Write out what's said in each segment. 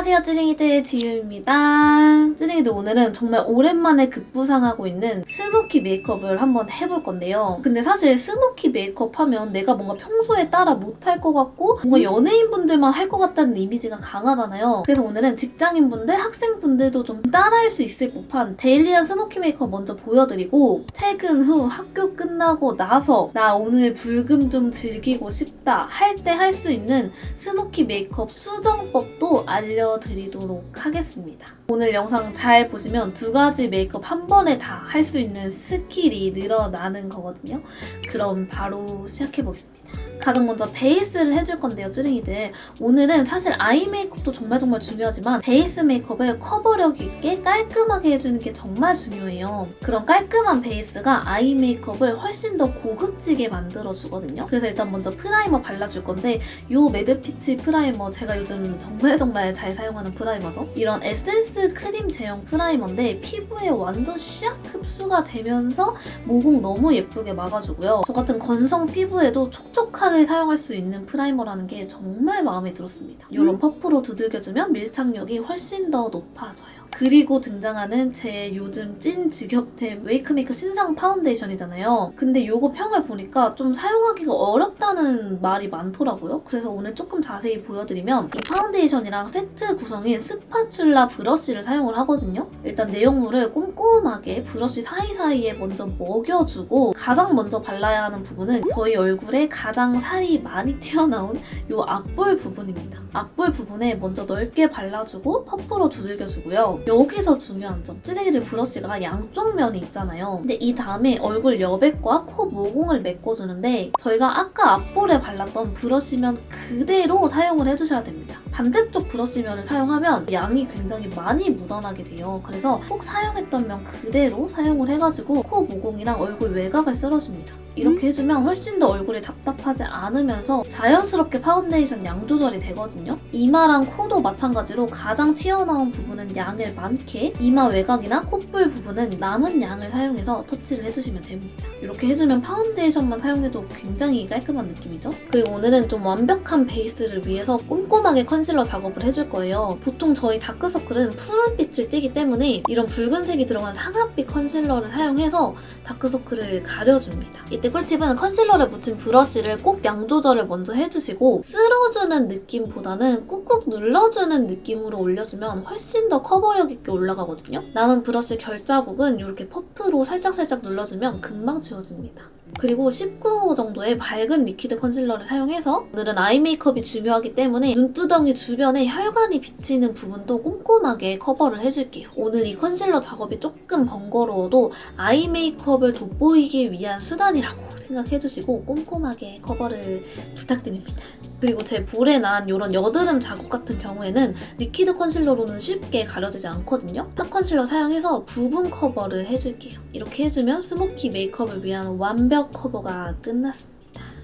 안녕하세요, 쭈링이들 지유입니다. 쭈링이들 오늘은 정말 오랜만에 급부상하고 있는 스모키 메이크업을 한번 해볼 건데요. 근데 사실 스모키 메이크업 하면 내가 뭔가 평소에 따라 못할 것 같고 뭔가 연예인분들만 할 것 같다는 이미지가 강하잖아요. 그래서 오늘은 직장인분들, 학생분들도 좀 따라할 수 있을 법한 데일리한 스모키 메이크업 먼저 보여드리고 퇴근 후 학교 끝나고 나서 나 오늘 불금 좀 즐기고 싶다 할 때 할 수 있는 스모키 메이크업 수정법도 알려드리도록 하겠습니다. 오늘 영상 잘 보시면 두 가지 메이크업 한 번에 다 할 수 있는 스킬이 늘어나는 거거든요. 그럼 바로 시작해보겠습니다. 가장 먼저 베이스를 해줄 건데요, 쭈링이들. 오늘은 사실 아이 메이크업도 정말 중요하지만 베이스 메이크업을 커버력 있게 깔끔하게 해주는 게 정말 중요해요. 그런 깔끔한 베이스가 아이 메이크업을 훨씬 더 고급지게 만들어주거든요. 그래서 일단 먼저 프라이머 발라줄 건데 이 매드피치 프라이머 제가 요즘 정말 잘 사용하는 프라이머죠. 이런 에센스 크림 제형 프라이머인데 피부에 완전 샥 흡수가 되면서 모공 너무 예쁘게 막아주고요. 저 같은 건성 피부에도 촉촉하게 사용할 수 있는 프라이머라는 게 정말 마음에 들었습니다. 이런 퍼프로 두들겨주면 밀착력이 훨씬 더 높아져요. 그리고 등장하는 제 요즘 찐 직업템 웨이크메이크 신상 파운데이션이잖아요. 근데 이거 평을 보니까 좀 사용하기가 어렵다는 말이 많더라고요. 그래서 오늘 조금 자세히 보여드리면 이 파운데이션이랑 세트 구성인 스파츌라 브러쉬를 사용을 하거든요. 일단 내용물을 꼼꼼하게 브러쉬 사이사이에 먼저 먹여주고 가장 먼저 발라야 하는 부분은 저희 얼굴에 가장 살이 많이 튀어나온 이 앞볼 부분입니다. 앞볼 부분에 먼저 넓게 발라주고 퍼프로 두들겨주고요. 여기서 중요한 점, 쭈댕이들 브러쉬가 양쪽 면이 있잖아요. 근데 이 다음에 얼굴 여백과 코 모공을 메꿔주는데 저희가 아까 앞볼에 발랐던 브러쉬면 그대로 사용을 해주셔야 됩니다. 반대쪽 브러쉬면을 사용하면 양이 굉장히 많이 묻어나게 돼요. 그래서 꼭 사용했던 면 그대로 사용을 해가지고 코 모공이랑 얼굴 외곽을 쓸어줍니다. 이렇게 해주면 훨씬 더 얼굴이 답답하지 않으면서 자연스럽게 파운데이션 양 조절이 되거든요. 이마랑 코도 마찬가지로 가장 튀어나온 부분은 양을 많게, 이마 외곽이나 콧볼 부분은 남은 양을 사용해서 터치를 해주시면 됩니다. 이렇게 해주면 파운데이션만 사용해도 굉장히 깔끔한 느낌이죠. 그리고 오늘은 좀 완벽한 베이스를 위해서 꼼꼼하게 컨실러 작업을 해줄 거예요. 보통 저희 다크서클은 푸른빛을 띠기 때문에 이런 붉은색이 들어간 상아빛 컨실러를 사용해서 다크서클을 가려줍니다. 이때 꿀팁은 컨실러를 묻힌 브러쉬를 꼭 양 조절을 먼저 해주시고 쓸어주는 느낌보다는 꾹꾹 눌러주는 느낌으로 올려주면 훨씬 더 커버력 있게 올라가거든요. 남은 브러쉬 결자국은 이렇게 퍼프로 살짝 눌러주면 금방 지워집니다. 그리고 19호 정도의 밝은 리퀴드 컨실러를 사용해서 오늘은 아이 메이크업이 중요하기 때문에 눈두덩이 주변에 혈관이 비치는 부분도 꼼꼼하게 커버를 해줄게요. 오늘 이 컨실러 작업이 조금 번거로워도 아이 메이크업을 돋보이기 위한 수단이라고 생각해주시고 꼼꼼하게 커버를 부탁드립니다. 그리고 제 볼에 난 이런 여드름 자국 같은 경우에는 리퀴드 컨실러로는 쉽게 가려지지 않거든요. 핫 컨실러 사용해서 부분 커버를 해줄게요. 이렇게 해주면 스모키 메이크업을 위한 완벽 커버가 끝났습니다.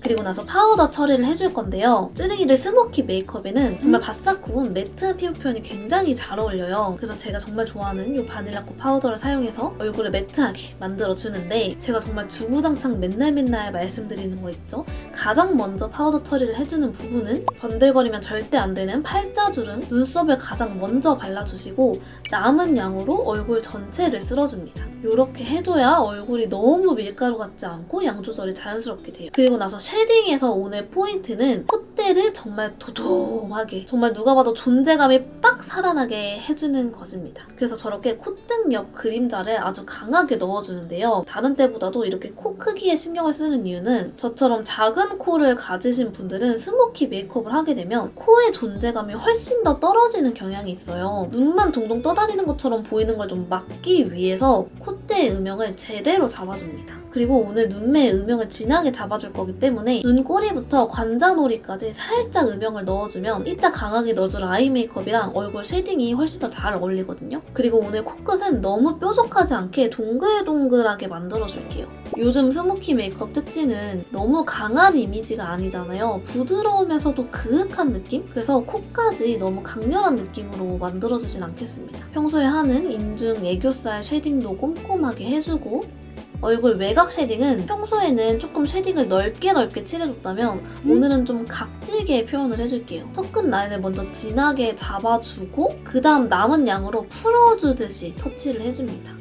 그리고 나서 파우더 처리를 해줄 건데요. 쭈댕이들 스모키 메이크업에는 정말 바싹 구운 매트한 피부 표현이 굉장히 잘 어울려요. 그래서 제가 정말 좋아하는 이 바닐라코 파우더를 사용해서 얼굴을 매트하게 만들어주는데 제가 정말 주구장창 맨날 말씀드리는 거 있죠? 가장 먼저 파우더 처리를 해주는 부분은 번들거리면 절대 안 되는 팔자주름, 눈썹을 가장 먼저 발라주시고 남은 양으로 얼굴 전체를 쓸어줍니다. 이렇게 해줘야 얼굴이 너무 밀가루 같지 않고 양 조절이 자연스럽게 돼요. 그리고 나서 쉐딩에서 오늘 포인트는 콧대를 정말 도톰하게, 정말 누가 봐도 존재감이 빡 살아나게 해주는 것입니다. 그래서 저렇게 콧등 옆 그림자를 아주 강하게 넣어주는데요. 다른 때보다도 이렇게 코 크기에 신경을 쓰는 이유는 저처럼 작은 코를 가지신 분들은 스모키 메이크업을 하게 되면 코의 존재감이 훨씬 더 떨어지는 경향이 있어요. 눈만 동동 떠다니는 것처럼 보이는 걸 좀 막기 위해서 콧대의 음영을 제대로 잡아줍니다. 그리고 오늘 눈매의 음영을 진하게 잡아줄 거기 때문에 눈꼬리부터 관자놀이까지 살짝 음영을 넣어주면 이따 강하게 넣어줄 아이 메이크업이랑 얼굴 쉐딩이 훨씬 더 잘 어울리거든요. 그리고 오늘 코끝은 너무 뾰족하지 않게 동글동글하게 만들어줄게요. 요즘 스모키 메이크업 특징은 너무 강한 이미지가 아니잖아요. 부드러우면서도 그윽한 느낌? 그래서 코까지 너무 강렬한 느낌으로 만들어주진 않겠습니다. 평소에 하는 인중 애교살 쉐딩도 꼼꼼하게 해주고 얼굴 외곽 쉐딩은 평소에는 조금 쉐딩을 넓게 칠해줬다면 오늘은 좀 각지게 표현을 해줄게요. 턱끝 라인을 먼저 진하게 잡아주고 그 다음 남은 양으로 풀어주듯이 터치를 해줍니다.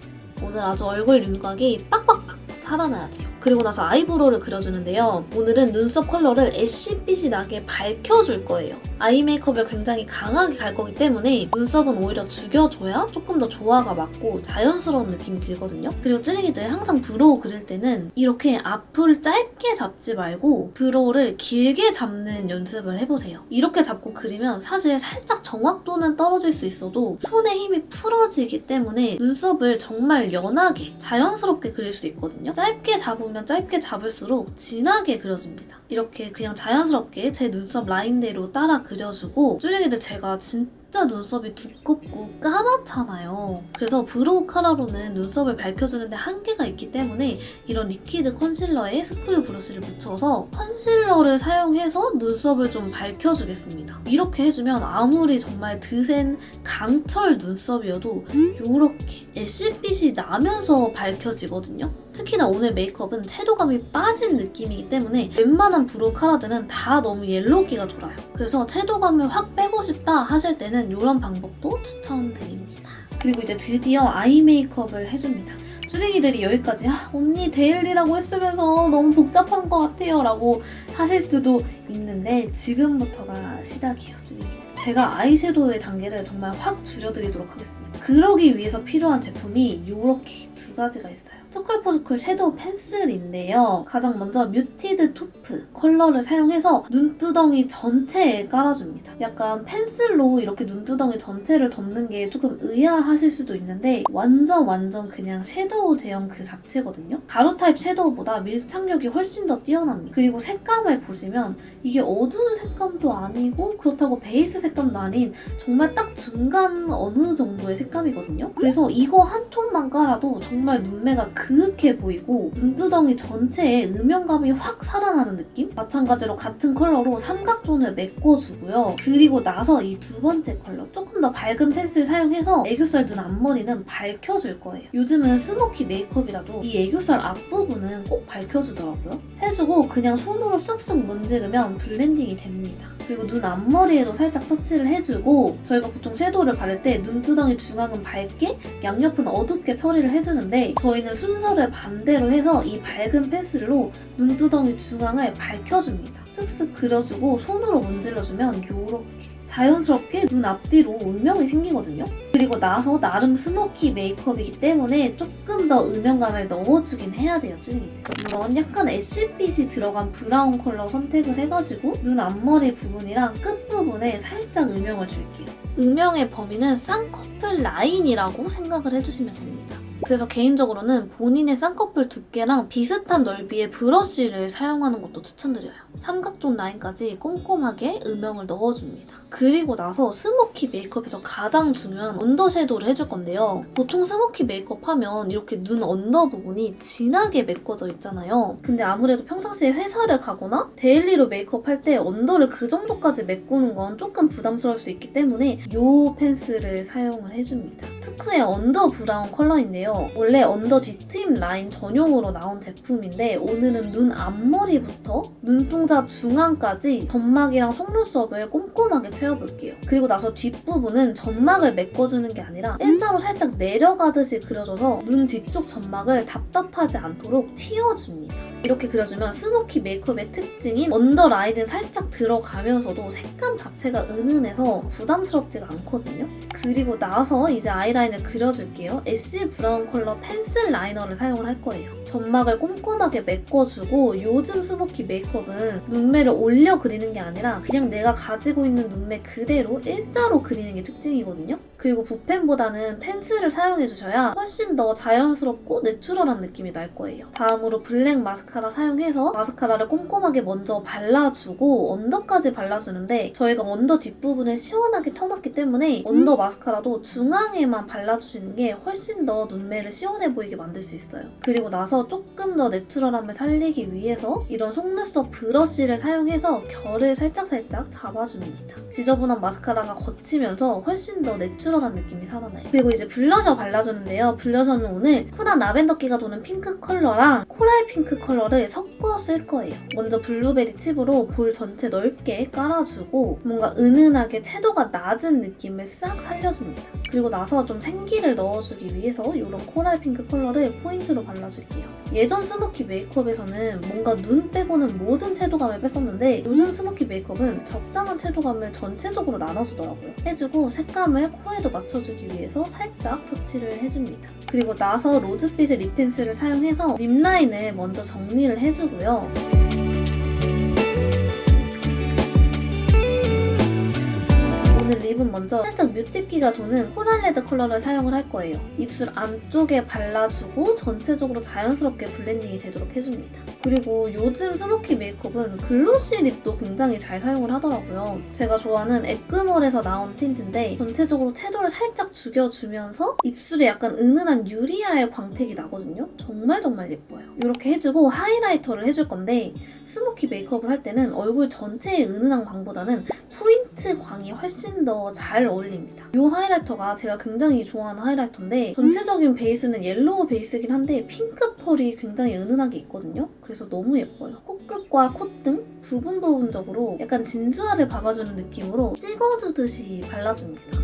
오늘 아주 얼굴 윤곽이 빡빡빡 살아나야 돼요. 그리고 나서 아이브로우를 그려주는데요. 오늘은 눈썹 컬러를 애쉬빛이 나게 밝혀줄 거예요. 아이 메이크업을 굉장히 강하게 갈 거기 때문에 눈썹은 오히려 죽여줘야 조금 더 조화가 맞고 자연스러운 느낌이 들거든요. 그리고 쭈링이들 항상 브로우 그릴 때는 이렇게 앞을 짧게 잡지 말고 브로우를 길게 잡는 연습을 해보세요. 이렇게 잡고 그리면 사실 살짝 정확도는 떨어질 수 있어도 손에 힘이 풀어지기 때문에 눈썹을 정말 연하게 자연스럽게 그릴 수 있거든요. 짧게 잡으면 짧게 잡을수록 진하게 그려집니다. 이렇게 그냥 자연스럽게 제 눈썹 라인대로 따라 그려주고 쭈링이들 제가 진짜 눈썹이 두껍고 까맣잖아요. 그래서 브로우 카라로는 눈썹을 밝혀주는데 한계가 있기 때문에 이런 리퀴드 컨실러에 스쿨 브러쉬를 묻혀서 컨실러를 사용해서 눈썹을 좀 밝혀주겠습니다. 이렇게 해주면 아무리 정말 드센 강철 눈썹이어도 이렇게 애쉬빛이 나면서 밝혀지거든요. 특히나 오늘 메이크업은 채도감이 빠진 느낌이기 때문에 웬만한 브로우 카라들은 다 너무 옐로기가 돌아요. 그래서 채도감을 확 빼고 싶다 하실 때는 이런 방법도 추천드립니다. 그리고 이제 드디어 아이 메이크업을 해줍니다. 쭈링이들이 여기까지 언니 데일리라고 했으면서 너무 복잡한 것 같아요 라고 하실 수도 있는데 지금부터가 시작이에요, 쭈링이들. 제가 아이섀도우의 단계를 정말 확 줄여드리도록 하겠습니다. 그러기 위해서 필요한 제품이 이렇게 두 가지가 있어요. 투쿨포스쿨 섀도우 펜슬인데요. 가장 먼저 뮤티드 토프 컬러를 사용해서 눈두덩이 전체에 깔아줍니다. 약간 펜슬로 이렇게 눈두덩이 전체를 덮는 게 조금 의아하실 수도 있는데 완전 그냥 섀도우 제형 그 자체거든요. 가루 타입 섀도우보다 밀착력이 훨씬 더 뛰어납니다. 그리고 색감을 보시면 이게 어두운 색감도 아니고 그렇다고 베이스 색감도 아닌 정말 딱 중간 어느 정도의 색감이거든요. 그래서 이거 한 톤만 깔아도 정말 눈매가 그윽해 보이고 눈두덩이 전체에 음영감이 확 살아나는 느낌? 마찬가지로 같은 컬러로 삼각존을 메꿔주고요. 그리고 나서 이 두 번째 컬러 조금 더 밝은 펜슬 사용해서 애교살 눈 앞머리는 밝혀줄 거예요. 요즘은 스모키 메이크업이라도 이 애교살 앞부분은 꼭 밝혀주더라고요. 해주고 그냥 손으로 쓱쓱 문지르면 블렌딩이 됩니다. 그리고 눈 앞머리에도 살짝 터치를 해주고 저희가 보통 섀도우를 바를 때 눈두덩이 중앙은 밝게 양옆은 어둡게 처리를 해주는데 저희는 순서를 반대로 해서 이 밝은 펜슬로 눈두덩이 중앙을 밝혀줍니다. 쓱쓱 그려주고 손으로 문질러주면 이렇게 자연스럽게 눈 앞뒤로 음영이 생기거든요. 그리고 나서 나름 스모키 메이크업이기 때문에 조금 더 음영감을 넣어주긴 해야 돼요, 쭈링이들. 물론 약간 애쉬빛이 들어간 브라운 컬러 선택을 해가지고 눈 앞머리 부분이랑 끝부분에 살짝 음영을 줄게요. 음영의 범위는 쌍꺼풀 라인이라고 생각을 해주시면 됩니다. 그래서 개인적으로는 본인의 쌍꺼풀 두께랑 비슷한 넓이의 브러쉬를 사용하는 것도 추천드려요. 삼각존 라인까지 꼼꼼하게 음영을 넣어줍니다. 그리고 나서 스모키 메이크업에서 가장 중요한 언더 섀도우를 해줄 건데요. 보통 스모키 메이크업 하면 이렇게 눈 언더 부분이 진하게 메꿔져 있잖아요. 근데 아무래도 평상시에 회사를 가거나 데일리로 메이크업 할 때 언더를 그 정도까지 메꾸는 건 조금 부담스러울 수 있기 때문에 이 펜슬을 사용을 해줍니다. 투크의 언더 브라운 컬러인데요. 원래 언더 뒤트임 라인 전용으로 나온 제품인데 오늘은 눈 앞머리부터 눈동자 중앙까지 점막이랑 속눈썹을 꼼꼼하게 채워볼게요. 그리고 나서 뒷부분은 점막을 메꿔주는 게 아니라 일자로 살짝 내려가듯이 그려줘서 눈 뒤쪽 점막을 답답하지 않도록 틔워줍니다. 이렇게 그려주면 스모키 메이크업의 특징인 언더 라인은 살짝 들어가면서도 색감 자체가 은은해서 부담스럽지가 않거든요. 그리고 나서 이제 아이라인을 그려줄게요. 애쉬 브라운 컬러 펜슬 라이너를 사용을 할 거예요. 점막을 꼼꼼하게 메꿔주고 요즘 스모키 메이크업은 눈매를 올려 그리는 게 아니라 그냥 내가 가지고 있는 눈매 그대로 일자로 그리는 게 특징이거든요. 그리고 붓펜보다는 펜슬을 사용해주셔야 훨씬 더 자연스럽고 내추럴한 느낌이 날 거예요. 다음으로 블랙 마스카라 사용해서 마스카라를 꼼꼼하게 먼저 발라주고 언더까지 발라주는데 저희가 언더 뒷부분을 시원하게 펴놨기 때문에 언더 마스카라도 중앙에만 발라주시는 게 훨씬 더 눈매를 시원해 보이게 만들 수 있어요. 그리고 나서 조금 더 내추럴함을 살리기 위해서 이런 속눈썹 브러쉬 브러쉬를 사용해서 결을 살짝살짝 잡아줍니다. 지저분한 마스카라가 걷히면서 훨씬 더 내추럴한 느낌이 살아나요. 그리고 이제 블러셔 발라주는데요. 블러셔는 오늘 쿨한 라벤더기가 도는 핑크 컬러랑 코랄 핑크 컬러를 섞어 쓸 거예요. 먼저 블루베리 칩으로 볼 전체 넓게 깔아주고 뭔가 은은하게 채도가 낮은 느낌을 싹 살려줍니다. 그리고 나서 좀 생기를 넣어주기 위해서 이런 코랄 핑크 컬러를 포인트로 발라줄게요. 예전 스모키 메이크업에서는 뭔가 눈 빼고는 모든 채도감을 뺐었는데 요즘 스모키 메이크업은 적당한 채도감을 전체적으로 나눠주더라고요. 해주고 색감을 코에도 맞춰주기 위해서 살짝 터치를 해줍니다. 그리고 나서 로즈빛의 립 펜슬을 사용해서 립 라인을 먼저 정리를 해주고요. 오늘 립은 먼저 살짝 뮤트기가 도는 코랄 레드 컬러를 사용을 할 거예요. 입술 안쪽에 발라주고 전체적으로 자연스럽게 블렌딩이 되도록 해줍니다. 그리고 요즘 스모키 메이크업은 글로시 립도 굉장히 잘 사용을 하더라고요. 제가 좋아하는 에크몰에서 나온 틴트인데 전체적으로 채도를 살짝 죽여주면서 입술에 약간 은은한 유리알 광택이 나거든요. 정말 예뻐요. 이렇게 해주고 하이라이터를 해줄 건데 스모키 메이크업을 할 때는 얼굴 전체의 은은한 광보다는 포인트 광이 훨씬 더 잘 어울립니다. 이 하이라이터가 제가 굉장히 좋아하는 하이라이터인데 전체적인 베이스는 옐로우 베이스긴 한데 핑크 펄이 굉장히 은은하게 있거든요. 그래서 너무 예뻐요. 코끝과 콧등 부분적으로 약간 진주알을 박아주는 느낌으로 찍어주듯이 발라줍니다.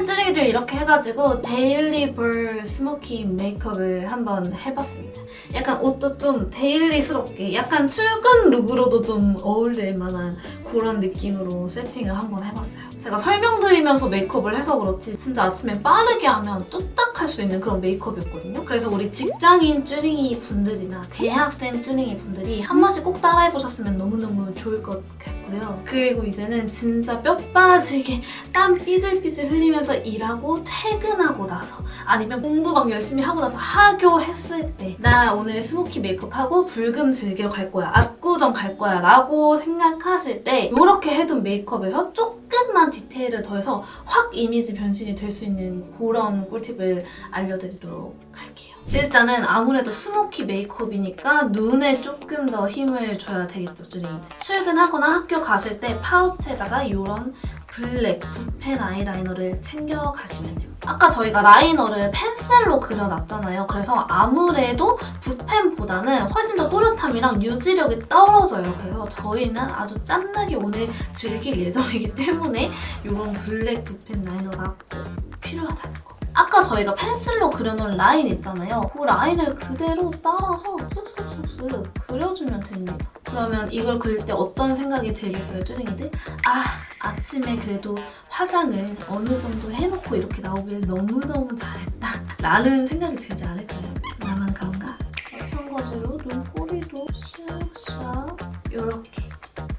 쭈리기들 이렇게 해가지고 데일리 벌 스모키 메이크업을 한번 해봤습니다. 약간 옷도 좀 데일리스럽게 약간 출근 룩으로도 좀 어울릴 만한 그런 느낌으로 세팅을 한번 해봤어요. 제가 설명드리면서 메이크업을 해서 그렇지 진짜 아침에 빠르게 하면 뚝딱 할 수 있는 그런 메이크업이었거든요. 그래서 우리 직장인 쭈링이 분들이나 대학생 쭈링이 분들이 한 번씩 꼭 따라해보셨으면 너무너무 좋을 것 같고요. 그리고 이제는 진짜 뼈 빠지게 땀 삐질삐질 흘리면서 일하고 퇴근하고 나서 아니면 공부 막 열심히 하고 나서 하교했을 때 나 오늘 스모키 메이크업하고 불금 즐기러 갈 거야, 압구정 갈 거야 라고 생각하실 때 이렇게 해둔 메이크업에서 조금만 디테일을 더해서 확 이미지 변신이 될 수 있는 그런 꿀팁을 알려드리도록 할게요. 일단은 아무래도 스모키 메이크업이니까 눈에 조금 더 힘을 줘야 되겠죠, 쭈링이들. 출근하거나 학교 가실 때 파우치에다가 이런 블랙 붓펜 아이라이너를 챙겨가시면 돼요. 아까 저희가 라이너를 펜슬로 그려놨잖아요. 그래서 아무래도 붓펜보다는 훨씬 더 또렷함이랑 유지력이 떨어져요. 그래서 저희는 아주 짠나게 오늘 즐길 예정이기 때문에 이런 블랙 붓펜 라이너가 꼭 필요하다는 거. 아까 저희가 펜슬로 그려놓은 라인 있잖아요. 그 라인을 그대로 따라서 쓱쓱쓱쓱 그려주면 됩니다. 그러면 이걸 그릴 때 어떤 생각이 들겠어요, 쭈링이들? 아침에 그래도 화장을 어느 정도 해놓고 이렇게 나오길 너무너무 잘했다 라는 생각이 들지 않을까요? 나만 그런가? 마찬가지로 눈꼬리도 샥샥 이렇게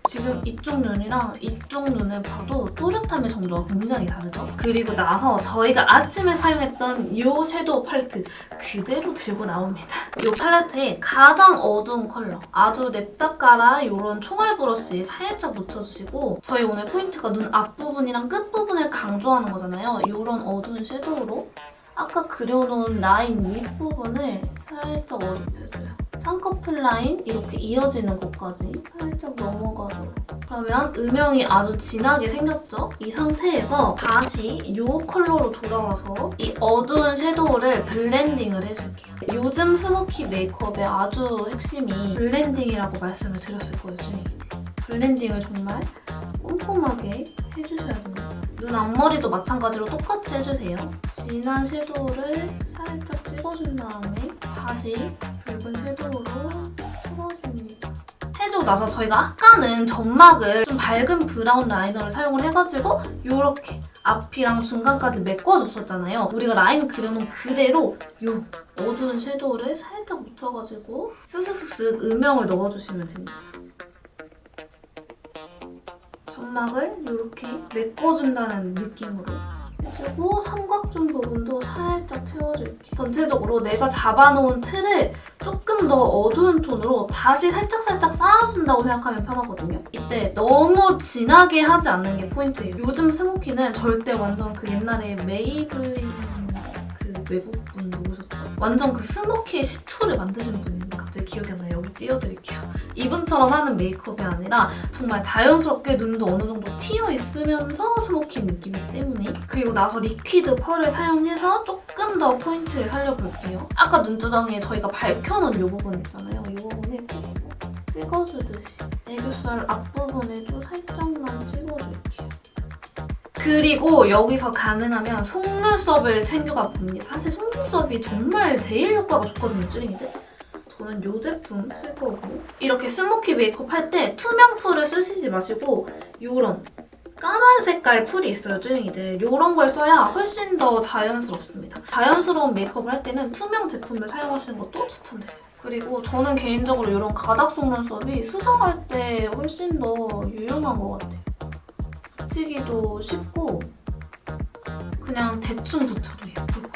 지금 이쪽 눈이랑 이쪽 눈을 봐도 또렷함의 정도가 굉장히 다르죠? 그리고 나서 저희가 아침에 사용했던 이 섀도우 팔레트 그대로 들고 나옵니다. 이 팔레트에 가장 어두운 컬러 아주 냅다까라 이런 총알 브러쉬 살짝 묻혀주시고 저희 오늘 포인트가 눈 앞부분이랑 끝부분을 강조하는 거잖아요. 이런 어두운 섀도우로 아까 그려놓은 라인 윗부분을 살짝 어둡혀줘요. 쌍꺼풀 라인 이렇게 이어지는 곳까지 살짝 넘어가도록. 그러면 음영이 아주 진하게 생겼죠? 이 상태에서 다시 이 컬러로 돌아와서 이 어두운 섀도우를 블렌딩을 해줄게요. 요즘 스모키 메이크업의 아주 핵심이 블렌딩이라고 말씀을 드렸을 거예요, 쭈링이들. 블렌딩을 정말 꼼꼼하게 해주셔야 됩니다. 눈 앞머리도 마찬가지로 똑같이 해주세요. 진한 섀도우를 살짝 찍어준 다음에 다시 붉은 섀도우로 풀어줍니다. 해주고 나서 저희가 아까는 점막을 좀 밝은 브라운 라이너를 사용을 해가지고 이렇게 앞이랑 중간까지 메꿔줬었잖아요. 우리가 라인 그려놓은 그대로 이 어두운 섀도우를 살짝 묻혀가지고 쓱쓱쓱쓱 음영을 넣어주시면 됩니다. 점막을 이렇게 메꿔준다는 느낌으로 해주고 삼각존 부분도 살짝 채워줄게요. 전체적으로 내가 잡아놓은 틀을 조금 더 어두운 톤으로 다시 살짝 쌓아준다고 생각하면 편하거든요. 이때 너무 진하게 하지 않는 게 포인트예요. 요즘 스모키는 절대 완전 그 옛날에 메이블린 그 외국분 누구셨죠? 완전 그 스모키의 시초를 만드시는 분인데 갑자기 기억이 안 나요. 여기 띄워드릴게요. 이분처럼 하는 메이크업이 아니라 정말 자연스럽게 눈도 어느 정도 튀어 있으면서 스모키 느낌이기 때문에. 그리고 나서 리퀴드 펄을 사용해서 조금 더 포인트를 살려볼게요. 아까 눈두덩이에 저희가 밝혀놓은 이 부분 있잖아요. 이 부분에 꼭 찍어주듯이 애교살 앞부분에도 살짝만 찍어줄게요. 그리고 여기서 가능하면 속눈썹을 챙겨가 봅니다. 사실 속눈썹이 정말 제일 효과가 좋거든요, 쭈링이들. 저는 이 제품 쓸 거고. 이렇게 스모키 메이크업 할 때 투명 풀을 쓰시지 마시고 요런 까만 색깔 풀이 있어요, 쭈링이들. 요런 걸 써야 훨씬 더 자연스럽습니다. 자연스러운 메이크업을 할 때는 투명 제품을 사용하시는 것도 추천드려요. 그리고 저는 개인적으로 이런 가닥 속눈썹이 수정할 때 훨씬 더 유용한 것 같아요. 붙이기도 쉽고 그냥 대충 붙여도 예쁘고.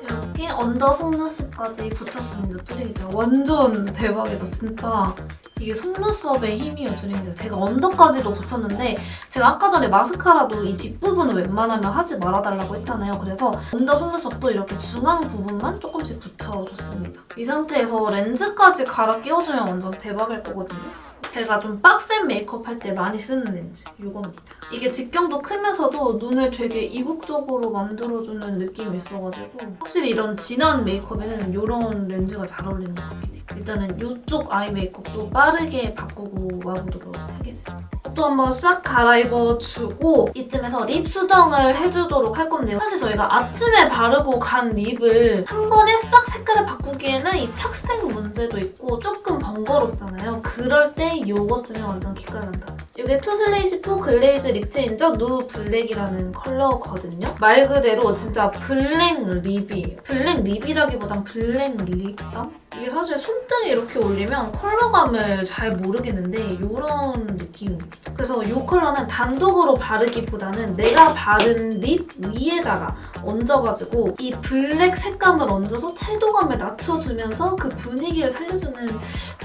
이렇게 언더 속눈썹까지 붙였습니다, 쭈링이들. 완전 대박이죠, 진짜. 이게 속눈썹의 힘이에요, 쭈링이들. 제가 언더까지도 붙였는데 제가 아까 전에 마스카라도 이 뒷부분은 웬만하면 하지 말아달라고 했잖아요. 그래서 언더 속눈썹도 이렇게 중앙 부분만 조금씩 붙여줬습니다. 이 상태에서 렌즈까지 갈아 끼워주면 완전 대박일 거거든요. 제가 좀 빡센 메이크업 할 때 많이 쓰는 렌즈, 이겁니다. 이게 직경도 크면서도 눈을 되게 이국적으로 만들어주는 느낌이 있어가지고 확실히 이런 진한 메이크업에는 이런 렌즈가 잘 어울리는 것 같긴 해요. 일단은 이쪽 아이 메이크업도 빠르게 바꾸고 와보도록 하겠습니다. 또 한번 싹 갈아입어주고 이쯤에서 립 수정을 해주도록 할 건데요. 사실 저희가 아침에 바르고 간 립을 한 번에 싹 색깔을 바꾸기에는 이 착색 문제도 있고 조금 번거롭잖아요. 그럴 때 이거 쓰면 완전 기깔난다. 이게 투슬레이시4 글레이즈 립 체인저 누 블랙이라는 컬러거든요. 말 그대로 진짜 블랙 립이에요. 블랙 립이라기보단 블랙 립감? 이게 사실 손등에 이렇게 올리면 컬러감을 잘 모르겠는데 이런 느낌입니다. 그래서 이 컬러는 단독으로 바르기보다는 내가 바른 립 위에다가 얹어가지고 이 블랙 색감을 얹어서 채도감을 낮춰주면서 그 분위기를 살려주는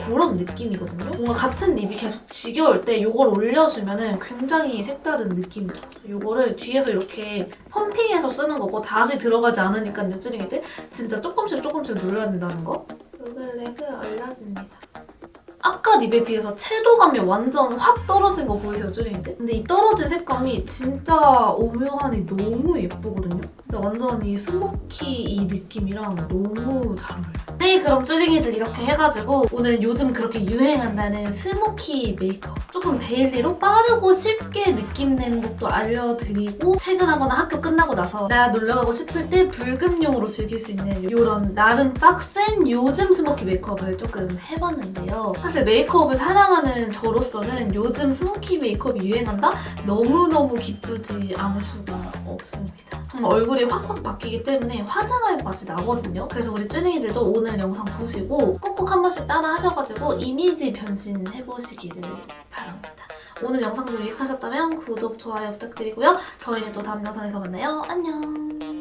그런 느낌이거든요. 뭔가 같은 립이 계속 지겨울 때 이걸 올려주면 굉장히 색다른 느낌이 들어요. 이거를 뒤에서 이렇게 펌핑해서 쓰는 거고 다시 들어가지 않으니까요, 쭈링이들. 진짜 조금씩 눌러야 된다는 거. 블랙을 얼려줍니다. 아까 립에 비해서 채도감이 완전 확 떨어진 거 보이세요, 쭈링이들? 근데 이 떨어진 색감이 진짜 오묘하니 너무 예쁘거든요? 진짜 완전 이 스모키 이 느낌이랑 너무 잘 어울려요. 네, 그럼 쭈링이들 이렇게 해가지고 오늘 요즘 그렇게 유행한다는 스모키 메이크업 조금 데일리로 빠르고 쉽게 느낌 내는 것도 알려드리고 퇴근하거나 학교 끝나고 나서 나 놀러가고 싶을 때 불금용으로 즐길 수 있는 이런 나름 빡센 요즘 스모키 메이크업을 조금 해봤는데요. 사실 메이크업을 사랑하는 저로서는 요즘 스모키 메이크업이 유행한다? 너무너무 기쁘지 않을 수가 없습니다. 정말 얼굴이 확확 바뀌기 때문에 화장할 맛이 나거든요. 그래서 우리 쭈닝이들도 오늘 영상 보시고 꼭꼭 한 번씩 따라 하셔가지고 이미지 변신해보시기를 바랍니다. 오늘 영상도 유익하셨다면 구독, 좋아요 부탁드리고요. 저희는 또 다음 영상에서 만나요. 안녕!